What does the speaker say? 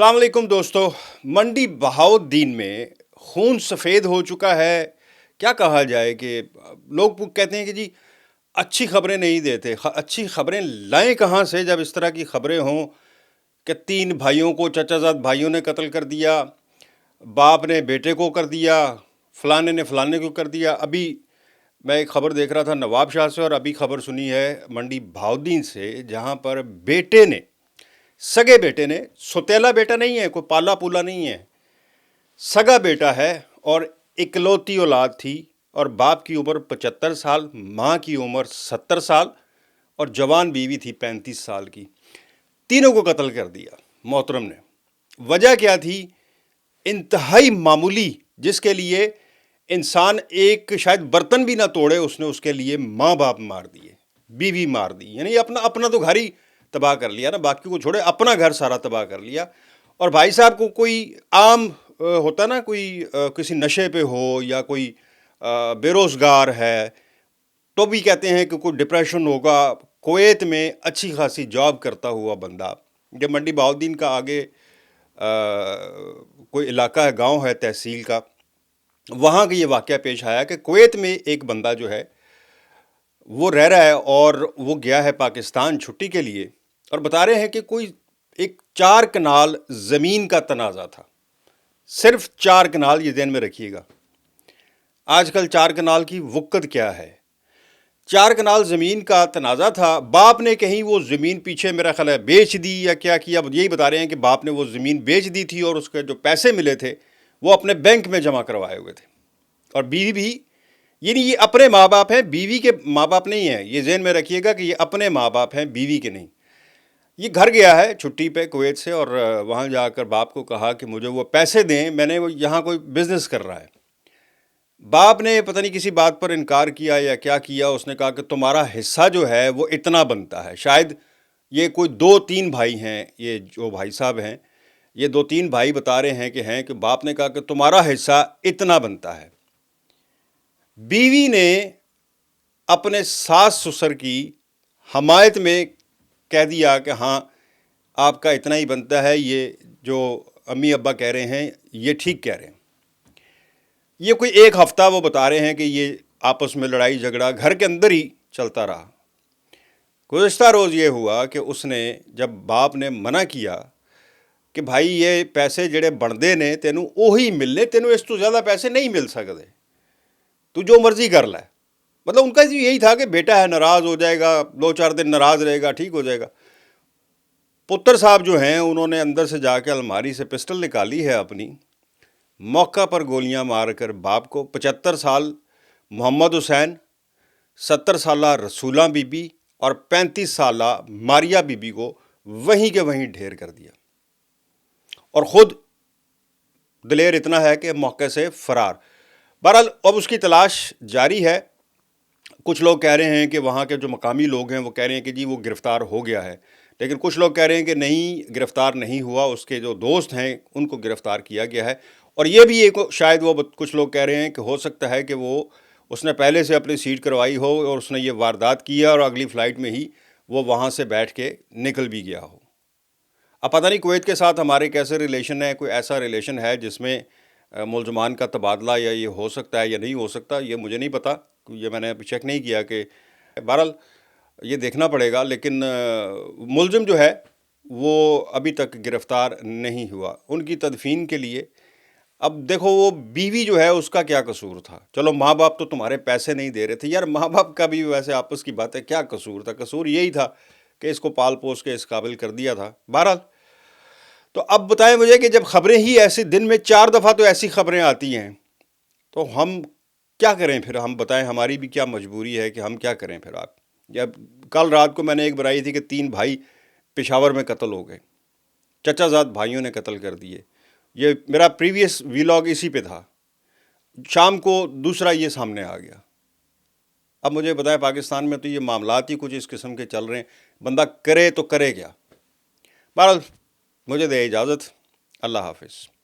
अस्सलाम वालेकुम दोस्तों। मंडी बहाउद्दीन में खून सफ़ेद हो चुका है। क्या कहा जाए कि लोग कहते हैं कि जी अच्छी खबरें नहीं देते। अच्छी खबरें लाएं कहाँ से जब इस तरह की खबरें हों कि 3 भाइयों को चचाजाद भाइयों ने कत्ल कर दिया, बाप ने बेटे को कर दिया, फलाने ने फलाने को कर दिया। अभी मैं एक खबर देख रहा था नवाब शाह से, और अभी खबर सुनी है मंडी बहाउद्दीन से, जहाँ पर बेटे ने, सगे बेटे ने, सौतेला बेटा नहीं है, कोई पाला पूला नहीं है, सगा बेटा है, और इकलौती औलाद थी, और बाप की उम्र 75 साल, माँ की उम्र 70 साल, और जवान बीवी थी 35 साल की। तीनों को कत्ल कर दिया मोहतरम ने। वजह क्या थी? इंतहाई मामूली, जिसके लिए इंसान एक शायद बर्तन भी ना तोड़े, उसने उसके लिए माँ बाप मार दिए, बीवी मार दी। यानी अपना अपना तो घर ही तबाह कर लिया ना, बाकी को छोड़े अपना घर सारा तबाह कर लिया। और भाई साहब को कोई आम होता ना, कोई किसी नशे पे हो या कोई बेरोज़गार है तो भी कहते हैं कि कोई डिप्रेशन होगा। कुवैत में अच्छी खासी जॉब करता हुआ बंदा, ये मंडी बहाउद्दीन का आगे कोई इलाका है, गांव है तहसील का, वहाँ का ये वाक़या पेश आया कि कुवैत में एक बंदा जो है वो रह रहा है, और वो गया है पाकिस्तान छुट्टी के लिए, और बता रहे हैं कि कोई एक 4 कनाल ज़मीन का तनाज़ा था। सिर्फ 4 कनाल, ये ध्यान में रखिएगा। आजकल 4 कनाल की वक़्त क्या है। 4 कनाल ज़मीन का तनाज़ा था। बाप ने कहीं वो ज़मीन पीछे मेरा ख्याल है बेच दी या क्या किया, यही बता रहे हैं कि बाप ने वो ज़मीन बेच दी थी, और उसके जो पैसे मिले थे वो अपने बैंक में जमा करवाए हुए थे। और बीवी भी, यानी ये अपने माँ बाप हैं, बीवी के माँ बाप नहीं हैं। ये ज़हन में रखिएगा कि ये अपने माँ बाप हैं, बीवी के नहीं। ये घर गया है छुट्टी पे कुवैत से, और वहाँ जाकर बाप को कहा कि मुझे वो पैसे दें, मैंने वो यहाँ कोई बिज़नेस कर रहा है। बाप ने पता नहीं किसी बात पर इनकार किया या क्या किया। उसने कहा कि तुम्हारा हिस्सा जो है वो इतना बनता है। शायद ये कोई 2-3 भाई हैं, ये जो भाई साहब हैं, ये 2-3 भाई बता रहे हैं कि बाप ने कहा कि तुम्हारा हिस्सा इतना बनता है। बीवी ने अपने सास ससुर की हमायत में कह दिया कि हाँ आपका इतना ही बनता है, ये जो अम्मी अब्बा कह रहे हैं ये ठीक कह रहे हैं। ये कोई 1 हफ़्ता वो बता रहे हैं कि ये आपस में लड़ाई झगड़ा घर के अंदर ही चलता रहा। गुज़श्ता रोज़ ये हुआ कि उसने, जब बाप ने मना किया कि भाई ये पैसे जेड़े बनते ने तेनू उही मिलने, तेनू इस तो ज़्यादा पैसे नहीं मिल सकते, तू जो मर्ज़ी कर लै। मतलब उनका यही था कि बेटा है, नाराज़ हो जाएगा, 2-4 दिन नाराज़ रहेगा, ठीक हो जाएगा। पुत्र साहब जो हैं उन्होंने अंदर से जाके अलमारी से पिस्टल निकाली है अपनी, मौका पर गोलियां मारकर बाप को, 75 साल मोहम्मद हुसैन, 70 साला रसूला बीबी और 35 साला मारिया बीबी को वहीं के वहीं ढेर कर दिया। और ख़ुद दिलेर इतना है कि मौके से फ़रार। बहरहाल अब उसकी तलाश जारी है। कुछ लोग कह रहे हैं कि वहाँ के जो मकामी लोग हैं वो कह रहे हैं कि जी वो गिरफ़्तार हो गया है, लेकिन कुछ लोग कह रहे हैं कि नहीं, गिरफ़्तार नहीं हुआ, उसके जो दोस्त हैं उनको गिरफ़्तार किया गया है। और ये भी एक शायद वो कुछ लोग कह रहे हैं कि हो सकता है कि वो उसने पहले से अपनी सीट करवाई हो और उसने ये वारदात किया और अगली फ़्लाइट में ही वो वहाँ से बैठ के निकल भी गया हो। अब पता नहीं कुवैत के साथ हमारे कैसे रिलेशन है, कोई ऐसा रिलेशन है जिसमें मुलजमान का तबादला या ये हो सकता है या नहीं हो सकता, ये मुझे नहीं पता, ये मैंने अभी चेक नहीं किया कि, बहरहाल ये देखना पड़ेगा। लेकिन मुलजिम जो है वो अभी तक गिरफ़्तार नहीं हुआ। उनकी तदफीन के लिए अब देखो वो बीवी जो है उसका क्या कसूर था। चलो माँ बाप तो तुम्हारे पैसे नहीं दे रहे थे यार, माँ बाप का भी वैसे आपस की बात है, क्या कसूर था? कसूर यही था कि इसको पाल पोस के इस काबिल कर दिया था। बहरहाल तो अब बताएं मुझे कि जब खबरें ही ऐसी दिन में 4 दफ़ा तो ऐसी खबरें आती हैं तो हम क्या करें फिर? हम बताएं, हमारी भी क्या मजबूरी है कि हम क्या करें फिर? आप, जब कल रात को मैंने एक बनाई थी कि 3 भाई पेशावर में कत्ल हो गए, चचाजाद भाइयों ने कत्ल कर दिए। ये मेरा प्रीवियस व्लॉग इसी पे था। शाम को दूसरा ये सामने आ गया। अब मुझे बताएं, पाकिस्तान में तो ये मामलात ही कुछ इस किस्म के चल रहे हैं, बंदा करे तो करे क्या? बहरहाल मुझे दे इजाज़त। अल्लाह हाफिज़।